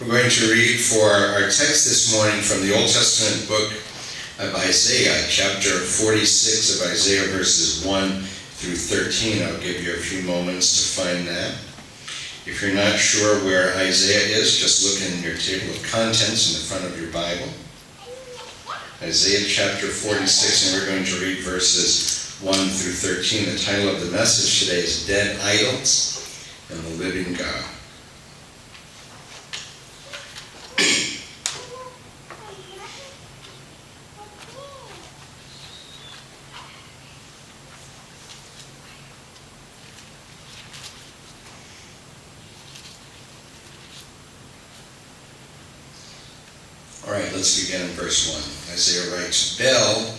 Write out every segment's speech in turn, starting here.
We're going to read for our text this morning from the Old Testament book of Isaiah, chapter 46 of Isaiah, verses 1 through 13. I'll give you a few moments to find that. If you're not sure where Isaiah is, just look in your table of contents in the front of your Bible. Isaiah chapter 46, and we're going to read verses 1 through 13. The title of the message today is Dead Idols and the Living God. All right, let's begin in verse 1. Isaiah writes, Bel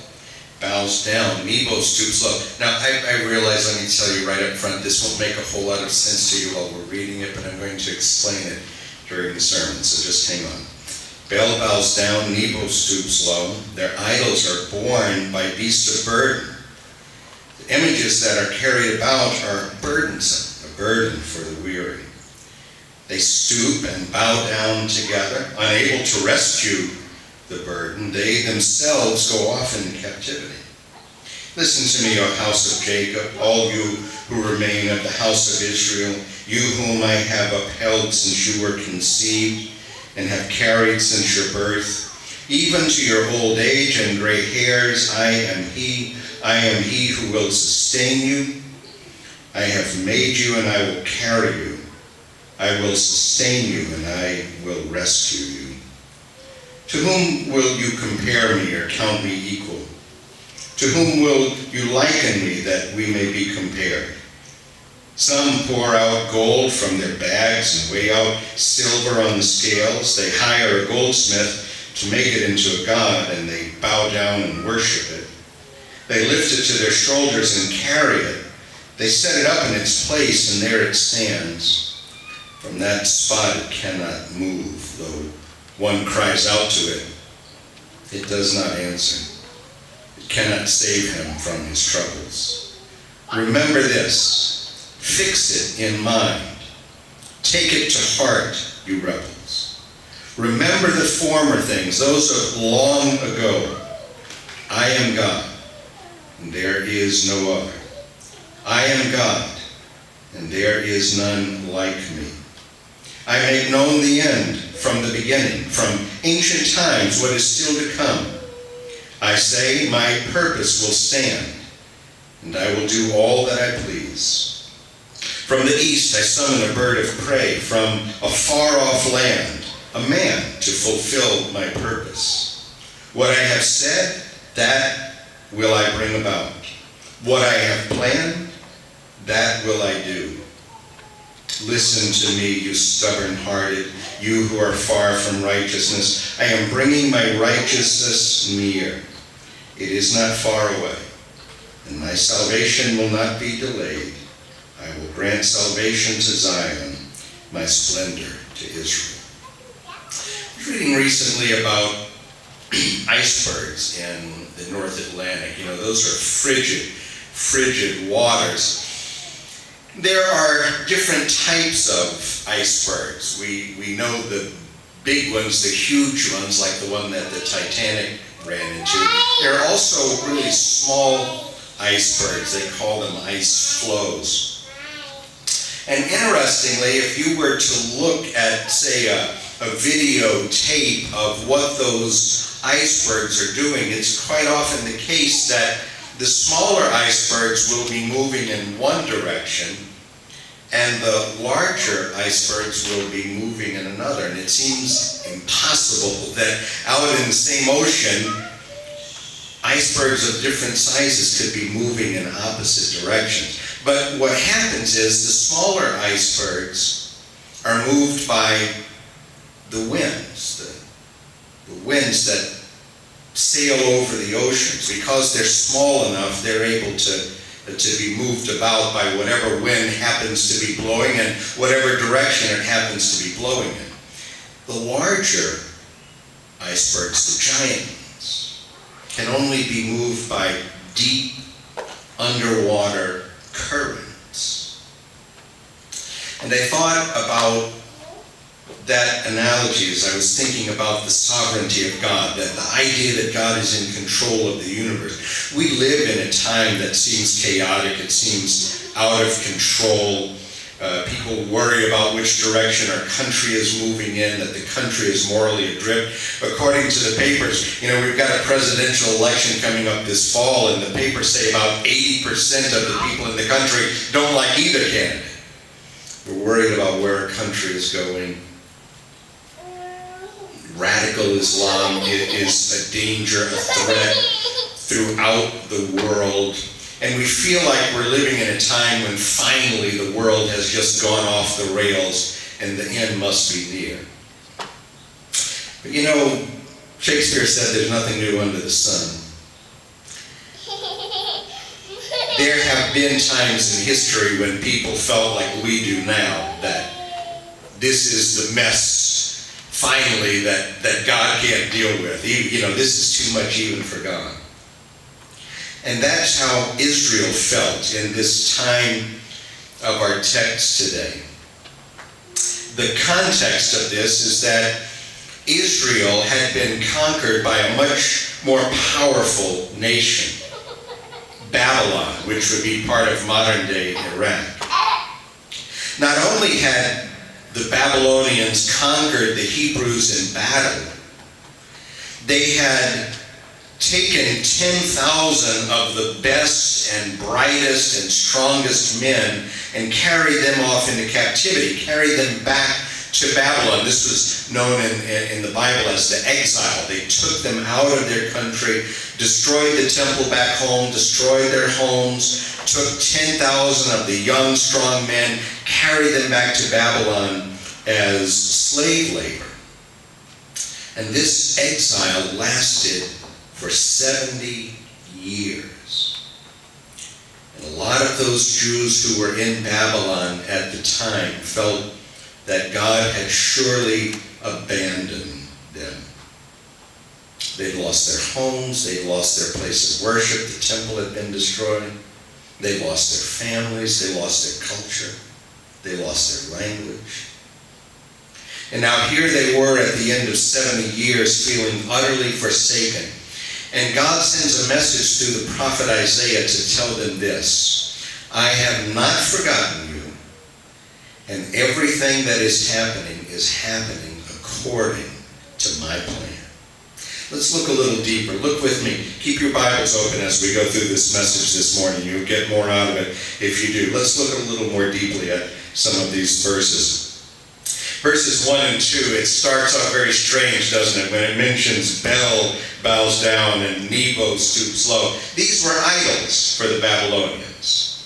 bows down, Nebo stoops low. Now, I realize, let me tell you right up front, this won't make a whole lot of sense to you while we're reading it, but I'm going to explain it during the sermon, so just hang on. Bel bows down, Nebo stoops low. Their idols are borne by beasts of burden. The images that are carried about are burdensome, a burden for the weary. They stoop and bow down together, unable to rescue the burden. They themselves go off in captivity. Listen to me, O house of Jacob, all you who remain of the house of Israel, you whom I have upheld since you were conceived and have carried since your birth. Even to your old age and gray hairs, I am he who will sustain you. I have made you and I will carry you. I will sustain you and I will rescue you. To whom will you compare me or count me equal? To whom will you liken me that we may be compared? Some pour out gold from their bags and weigh out silver on the scales. They hire a goldsmith to make it into a god, and they bow down and worship it. They lift it to their shoulders and carry it. They set it up in its place, and there it stands. From that spot it cannot move, though one cries out to it. It does not answer. It cannot save him from his troubles. Remember this. Fix it in mind. Take it to heart, you rebels. Remember the former things, those of long ago. I am God, and there is no other. I am God, and there is none like me. I make known the end from the beginning, from ancient times what is still to come. I say, my purpose will stand, and I will do all that I please. From the east I summon a bird of prey, from a far-off land, a man to fulfill my purpose. What I have said, that will I bring about. What I have planned, that will I do. Listen to me, you stubborn-hearted, you who are far from righteousness. I am bringing my righteousness near. It is not far away, and my salvation will not be delayed. I will grant salvation to Zion, my splendor to Israel. I was reading recently about icebergs in the North Atlantic. You know, those are frigid waters. There are different types of icebergs. We know the big ones, the huge ones, like the one that the Titanic ran into. There are also really small icebergs. They call them ice flows. And interestingly, if you were to look at, say, a videotape of what those icebergs are doing, it's quite often the case that the smaller icebergs will be moving in one direction, and the larger icebergs will be moving in another. And it seems impossible that out in the same ocean, icebergs of different sizes could be moving in opposite directions. But what happens is the smaller icebergs are moved by the winds, the winds that sail over the oceans. Because they're small enough, they're able to be moved about by whatever wind happens to be blowing and whatever direction it happens to be blowing in. The larger icebergs, the giant ones, can only be moved by deep underwater currents. And I thought about that analogy as I was thinking about the sovereignty of God, that the idea that God is in control of the universe. We live in a time that seems chaotic, it seems out of control. People worry about which direction our country is moving in, that the country is morally adrift. According to the papers, we've got a presidential election coming up this fall, and the papers say about 80% of the people in the country don't like either candidate. We're worried about where our country is going. Radical Islam is a danger, a threat throughout the world. And we feel like we're living in a time when finally the world has just gone off the rails and the end must be near. But Shakespeare said there's nothing new under the sun. There have been times in history when people felt like we do now, that this is the mess, finally, that God can't deal with. This is too much even for God. And that's how Israel felt in this time of our text today. The context of this is that Israel had been conquered by a much more powerful nation, Babylon, which would be part of modern-day Iraq. Not only had the Babylonians conquered the Hebrews in battle, they had taken 10,000 of the best and brightest and strongest men and carried them off into captivity, carried them back to Babylon. This was known in the Bible as the exile. They took them out of their country, destroyed the temple back home, destroyed their homes, took 10,000 of the young, strong men, carried them back to Babylon as slave labor. And this exile lasted for 70 years. And a lot of those Jews who were in Babylon at the time felt that God had surely abandoned them. They'd lost their homes, they'd lost their place of worship, the temple had been destroyed, they lost their families, they lost their culture, they lost their language. And now here they were at the end of 70 years feeling utterly forsaken. And God sends a message through the prophet Isaiah to tell them this: I have not forgotten you, and everything that is happening according to my plan. Let's look a little deeper. Look with me. Keep your Bibles open as we go through this message this morning. You'll get more out of it if you do. Let's look a little more deeply at some of these verses. Verses 1 and 2, it starts off very strange, doesn't it? When it mentions Bel bows down and Nebo stoops low. These were idols for the Babylonians.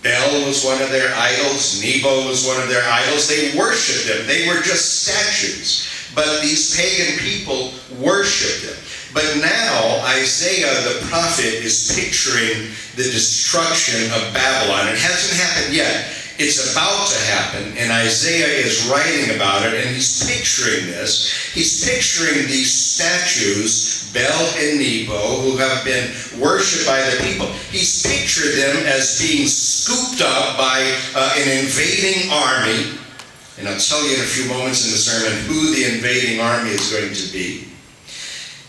Bel was one of their idols. Nebo was one of their idols. They worshipped them. They were just statues. But these pagan people worshipped them. But now Isaiah the prophet is picturing the destruction of Babylon. It hasn't happened yet. It's about to happen, and Isaiah is writing about it, and he's picturing this. He's picturing these statues, Bel and Nebo, who have been worshipped by the people. He's pictured them as being scooped up by an invading army, and I'll tell you in a few moments in the sermon who the invading army is going to be.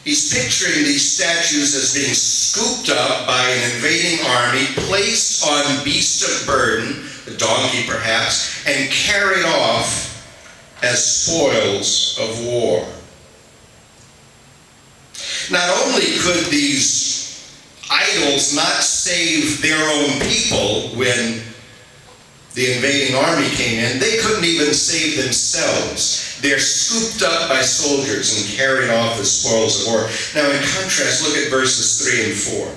He's picturing these statues as being scooped up by an invading army, placed on beasts of burden, a donkey perhaps, and carried off as spoils of war. Not only could these idols not save their own people when the invading army came in, they couldn't even save themselves. They're scooped up by soldiers and carried off as spoils of war. Now in contrast, look at verses 3 and 4.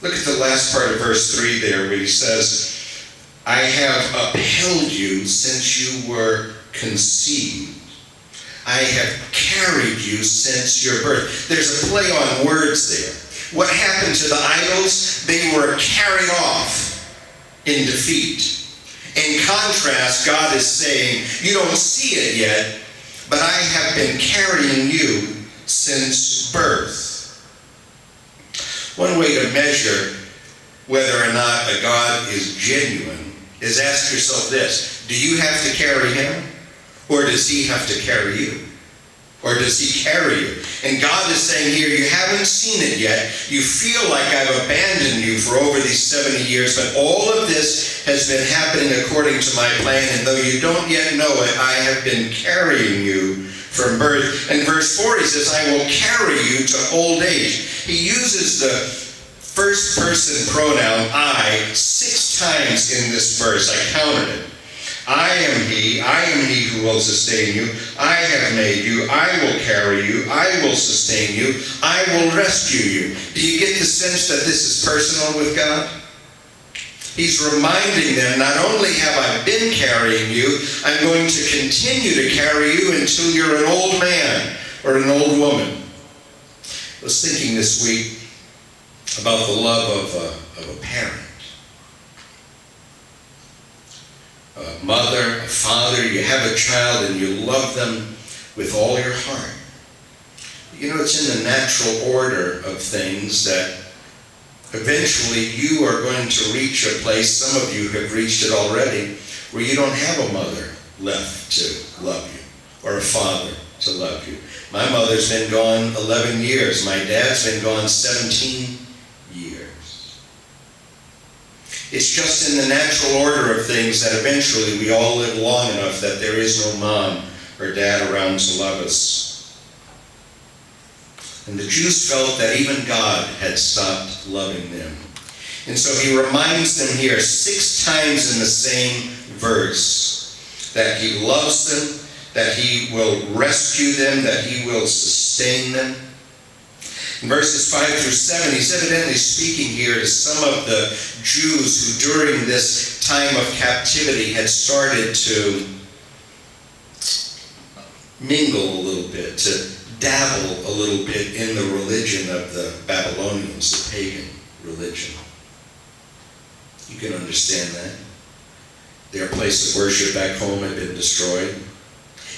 Look at the last part of verse 3 there, where he says, I have upheld you since you were conceived. I have carried you since your birth. There's a play on words there. What happened to the idols? They were carried off in defeat. In contrast, God is saying, you don't see it yet, but I have been carrying you since birth. One way to measure whether or not a God is genuine is ask yourself this: do you have to carry him? Or does he have to carry you? Or does he carry you? And God is saying here, you haven't seen it yet. You feel like I've abandoned you for over these 70 years, but all of this has been happening according to my plan, and though you don't yet know it, I have been carrying you from birth. And verse 4, he says, I will carry you to old age. He uses the first person pronoun, I, 6 times in this verse. I counted it. I am he who will sustain you. I have made you, I will carry you, I will sustain you, I will rescue you. Do you get the sense that this is personal with God? He's reminding them, not only have I been carrying you, I'm going to continue to carry you until you're an old man or an old woman. I was thinking this week about the love of a parent. A mother, a father, you have a child and you love them with all your heart. You know, it's in the natural order of things that eventually you are going to reach a place, some of you have reached it already, where you don't have a mother left to love you, or a father to love you. My mother's been gone 11 years. My dad's been gone 17 years. It's just in the natural order of things that eventually we all live long enough that there is no mom or dad around to love us. And the Jews felt that even God had stopped loving them. And so he reminds them here 6 times in the same verse that he loves them, that he will rescue them, that he will sustain them. In verses 5 through 7, he's evidently speaking here to some of the Jews who during this time of captivity had started to mingle a little bit, to dabble a little bit in the religion of the Babylonians, the pagan religion. You can understand that. Their place of worship back home had been destroyed.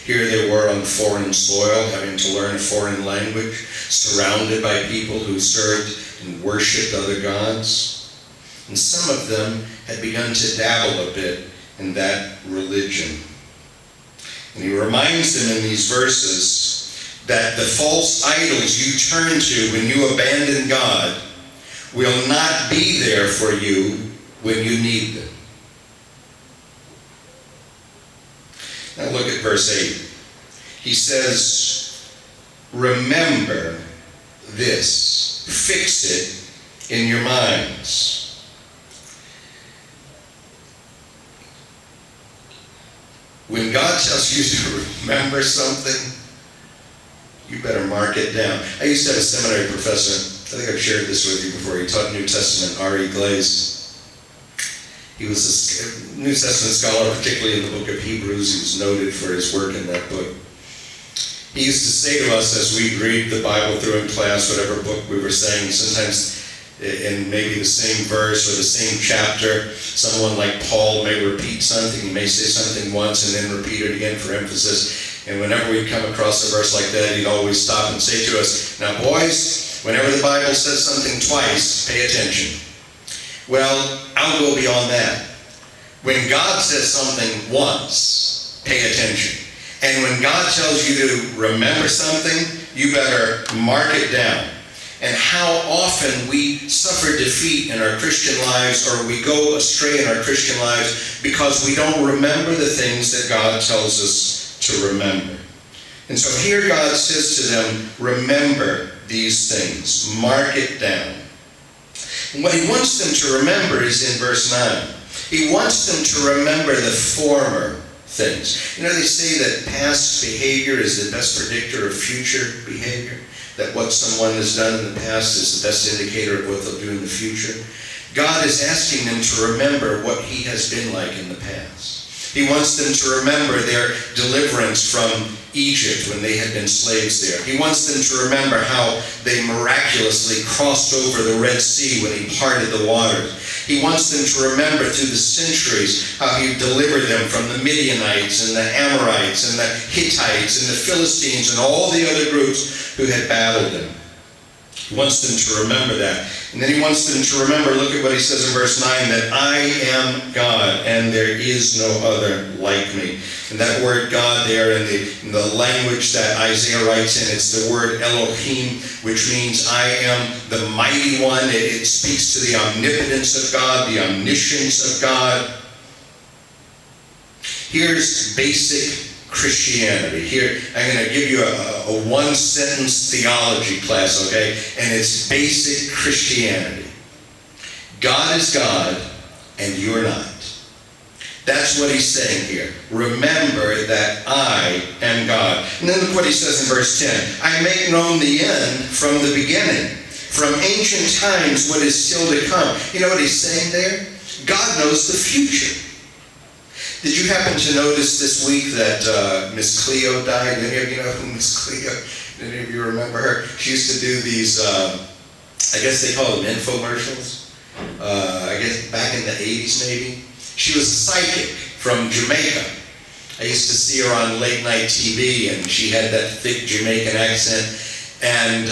Here they were on foreign soil, having to learn a foreign language, surrounded by people who served and worshipped other gods. And some of them had begun to dabble a bit in that religion. And he reminds them in these verses that the false idols you turn to when you abandon God will not be there for you when you need them. Now look at verse 8. He says, remember this. Fix it in your minds. When God tells you to remember something, you better mark it down. I used to have a seminary professor, I think I've shared this with you before, he taught New Testament, R.E. Glaze. He was a New Testament scholar, particularly in the book of Hebrews. He was noted for his work in that book. He used to say to us as we'd read the Bible through in class, whatever book we were saying, sometimes in maybe the same verse or the same chapter, someone like Paul may repeat something. He may say something once and then repeat it again for emphasis. And whenever we'd come across a verse like that, he'd always stop and say to us, now boys, whenever the Bible says something twice, pay attention. Well, I'll go beyond that. When God says something once, pay attention. And when God tells you to remember something, you better mark it down. And how often we suffer defeat in our Christian lives, or we go astray in our Christian lives because we don't remember the things that God tells us to remember. And so here God says to them, remember these things. Mark it down. And what he wants them to remember is in verse 9. He wants them to remember the former things. You know, they say that past behavior is the best predictor of future behavior. That what someone has done in the past is the best indicator of what they'll do in the future. God is asking them to remember what he has been like in the past. He wants them to remember their deliverance from Egypt when they had been slaves there. He wants them to remember how they miraculously crossed over the Red Sea when he parted the waters. He wants them to remember through the centuries how he delivered them from the Midianites and the Amorites and the Hittites and the Philistines and all the other groups who had battled them. He wants them to remember that. And then he wants them to remember, look at what he says in verse 9, that I am God and there is no other like me. And that word God there in the language that Isaiah writes in, it's the word Elohim, which means I am the mighty one. It speaks to the omnipotence of God, the omniscience of God. Here's basic Christianity. Here, I'm going to give you a one-sentence theology class, okay? And it's basic Christianity. God is God, and you're not. That's what he's saying here. Remember that I am God. And then look what he says in verse 10. I make known the end from the beginning. From ancient times what is still to come. You know what he's saying there? God knows the future. Did you happen to notice this week that Miss Cleo died? Any of you know who Miss Cleo? Any of you remember her? She used to do these, I guess they call them infomercials. I guess back in the 80s maybe. She was a psychic from Jamaica. I used to see her on late night TV, and she had that thick Jamaican accent. And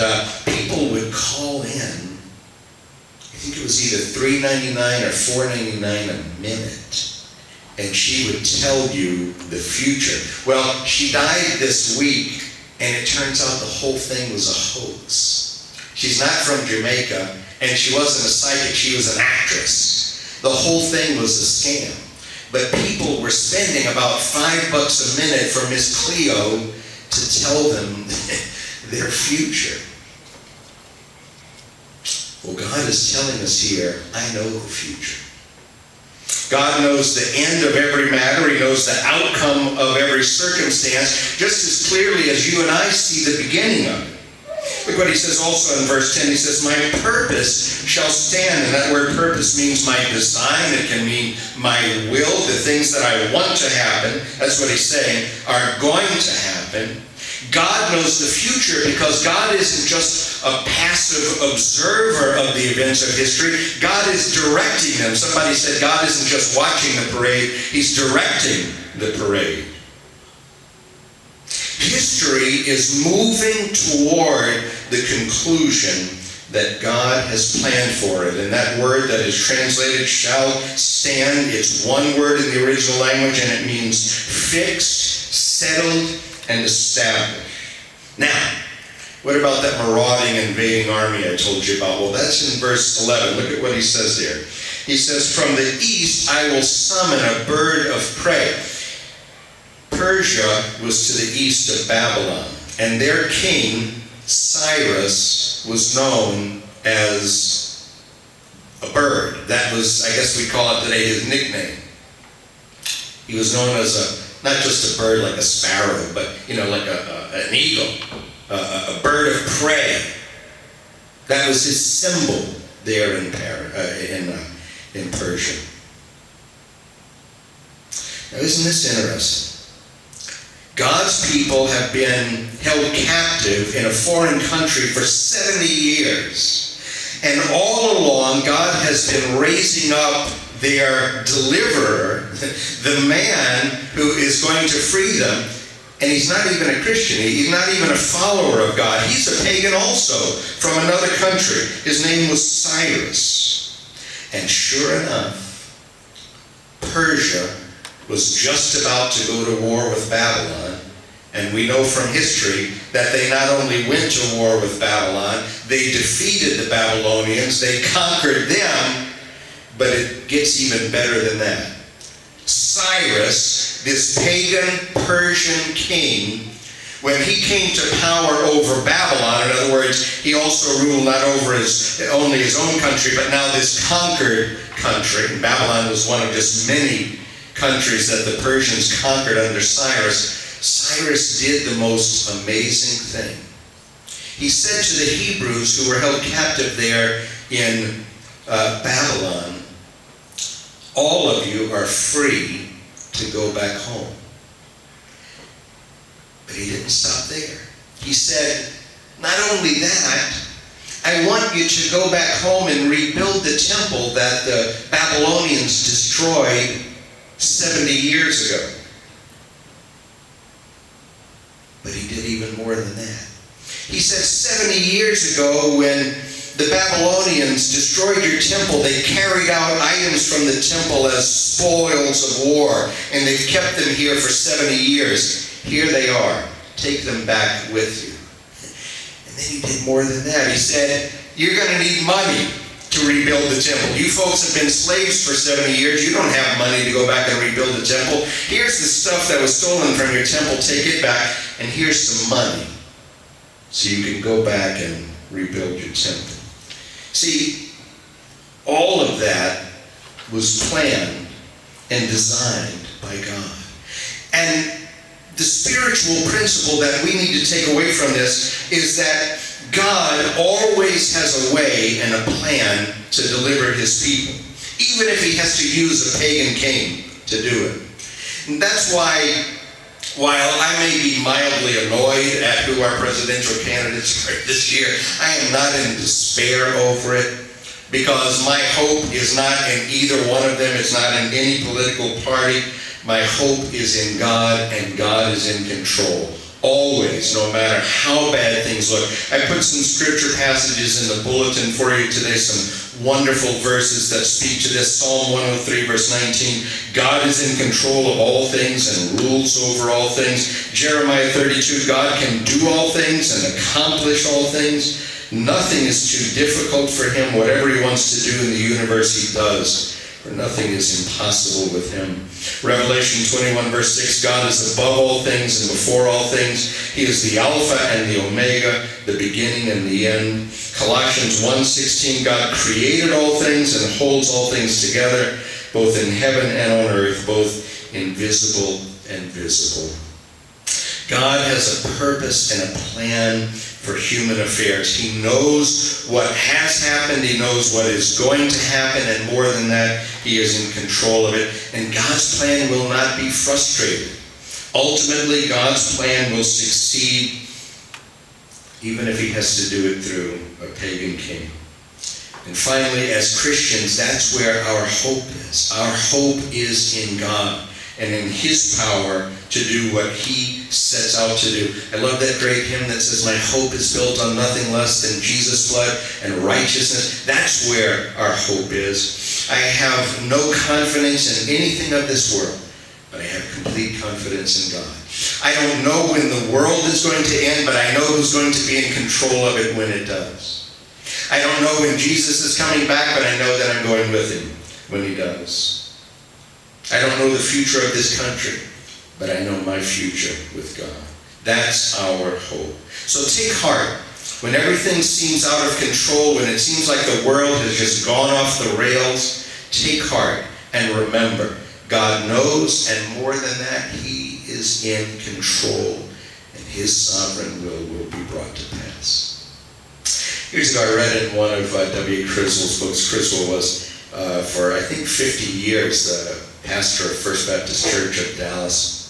people would call in. I think it was either $3.99 or $4.99 a minute. And she would tell you the future. Well, she died this week, and it turns out the whole thing was a hoax. She's not from Jamaica, and she wasn't a psychic, she was an actress. The whole thing was a scam. But people were spending about $5 a minute for Miss Cleo to tell them their future. Well, God is telling us here, I know the future. God knows the end of every matter. He knows the outcome of every circumstance just as clearly as you and I see the beginning of it. Look what he says also in verse 10. He says, my purpose shall stand. And that word purpose means my design. It can mean my will. The things that I want to happen, that's what he's saying, are going to happen. God knows the future because God isn't just a passive observer of the events of history. God is directing them. Somebody said God isn't just watching the parade, he's directing the parade. History is moving toward the conclusion that God has planned for it. And that word that is translated shall stand, it's one word in the original language, and it means fixed, settled, and established. Now, what about that marauding, invading army I told you about? Well, that's in verse 11. Look at what he says there. He says, from the east I will summon a bird of prey. Persia was to the east of Babylon, and their king, Cyrus, was known as a bird. That was, I guess we call it today, his nickname. He was known as not just a bird like a sparrow, but, like an eagle, a bird of prey. That was his symbol there in Persia. Now, isn't this interesting? God's people have been held captive in a foreign country for 70 years. And all along, God has been raising up their deliverer, the man who is going to free them. And he's not even a Christian. He's not even a follower of God. He's a pagan also from another country. His name was Cyrus. And sure enough, Persia was just about to go to war with Babylon. And we know from history that they not only went to war with Babylon, they defeated the Babylonians, they conquered them, but it gets even better than that. Cyrus, this pagan Persian king, when he came to power over Babylon, in other words, he also ruled not over only his own country, but now this conquered country. And Babylon was one of just many countries that the Persians conquered under Cyrus. Cyrus did the most amazing thing. He said to the Hebrews who were held captive there in Babylon, all of you are free to go back home. But he didn't stop there. He said, not only that, I want you to go back home and rebuild the temple that the Babylonians destroyed 70 years ago. But he did even more than that. He said 70 years ago when the Babylonians destroyed your temple. They carried out items from the temple as spoils of war, and they've kept them here for 70 years. Here they are. Take them back with you. And then he did more than that. He said, you're going to need money to rebuild the temple. You folks have been slaves for 70 years. You don't have money to go back and rebuild the temple. Here's the stuff that was stolen from your temple. Take it back, and here's some money so you can go back and rebuild your temple. See, all of that was planned and designed by God. And the spiritual principle that we need to take away from this is that God always has a way and a plan to deliver his people, even if he has to use a pagan king to do it. And that's why, while I may be mildly annoyed at who our presidential candidates are this year, I am not in despair over it, because my hope is not in either one of them. It's not in any political party. My hope is in God, and God is in control. Always, no matter how bad things look. I put some scripture passages in the bulletin for you today, some wonderful verses that speak to this. Psalm 103, verse 19. God is in control of all things and rules over all things. Jeremiah 32, God can do all things and accomplish all things. Nothing is too difficult for him. Whatever he wants to do in the universe, he does. For nothing is impossible with him. Revelation 21, verse 6, God is above all things and before all things. He is the Alpha and the Omega, the beginning and the end. Colossians 1:16, God created all things and holds all things together, both in heaven and on earth, both invisible and visible. God has a purpose and a plan for human affairs. He knows what has happened. He knows what is going to happen. And more than that, he is in control of it. And God's plan will not be frustrated. Ultimately, God's plan will succeed, even if he has to do it through a pagan king. And finally, as Christians, that's where our hope is. Our hope is in God and in his power to do what he sets out to do. I love that great hymn that says, my hope is built on nothing less than Jesus' blood and righteousness. That's where our hope is. I have no confidence in anything of this world, but I have complete confidence in God. I don't know when the world is going to end, but I know who's going to be in control of it when it does. I don't know when Jesus is coming back, but I know that I'm going with him when he does. I don't know the future of this country, but I know my future with God. That's our hope. So take heart. When everything seems out of control, when it seems like the world has just gone off the rails, take heart and remember, God knows, and more than that, he is in control, and his sovereign will be brought to pass. Years ago, I read in one of W. Criswell's books. Criswell was, for I think 50 years, the pastor of First Baptist Church of Dallas.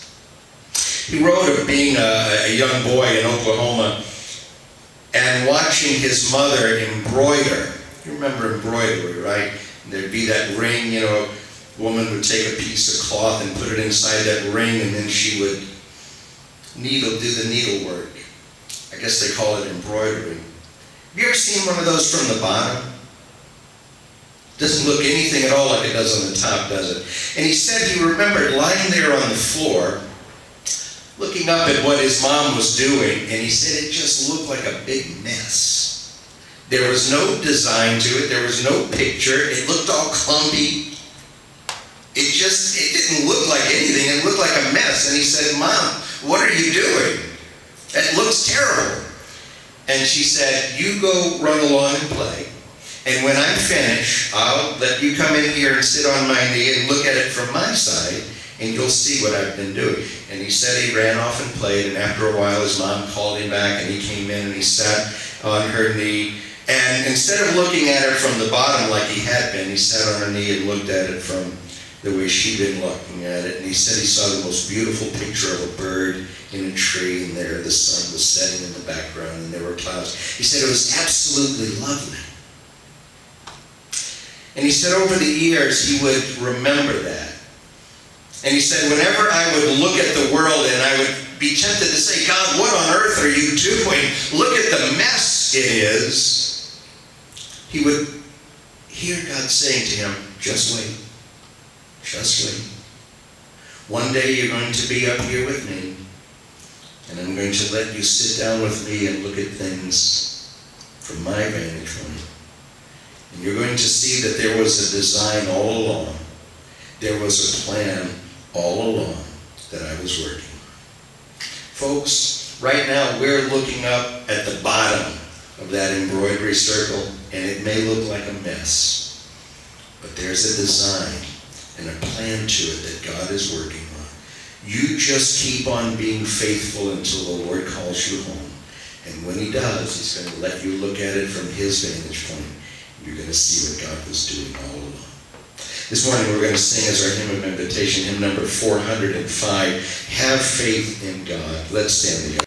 He wrote of being a young boy in Oklahoma and watching his mother embroider. You remember embroidery, right? And there'd be that ring, a woman would take a piece of cloth and put it inside that ring, and then she would do the needlework. I guess they call it embroidery. Have you ever seen one of those from the bottom? Doesn't look anything at all like it does on the top, does it? And he said he remembered lying there on the floor, looking up at what his mom was doing, and he said it just looked like a big mess. There was no design to it. There was no picture. It looked all clumpy. It didn't look like anything. It looked like a mess. And he said, Mom, what are you doing? It looks terrible. And she said, you go run along and play. And when I'm finished, I'll let you come in here and sit on my knee and look at it from my side, and you'll see what I've been doing. And he said he ran off and played, and after a while his mom called him back, and he came in and he sat on her knee. And instead of looking at it from the bottom like he had been, he sat on her knee and looked at it from the way she'd been looking at it. And he said he saw the most beautiful picture of a bird in a tree, and there the sun was setting in the background, and there were clouds. He said it was absolutely lovely. And he said over the years he would remember that. And he said whenever I would look at the world and I would be tempted to say, God, what on earth are you doing? Look at the mess it is. he would hear God saying to him, just wait, just wait. One day you're going to be up here with me, and I'm going to let you sit down with me and look at things from my vantage point. And you're going to see that there was a design all along. There was a plan all along that I was working. Folks, right now we're looking up at the bottom of that embroidery circle, and it may look like a mess. But there's a design and a plan to it that God is working on. You just keep on being faithful until the Lord calls you home. And when he does, he's going to let you look at it from his vantage point. You're going to see what God was doing all along. This morning we're going to sing as our hymn of invitation, hymn number 405, Have Faith in God. Let's stand together.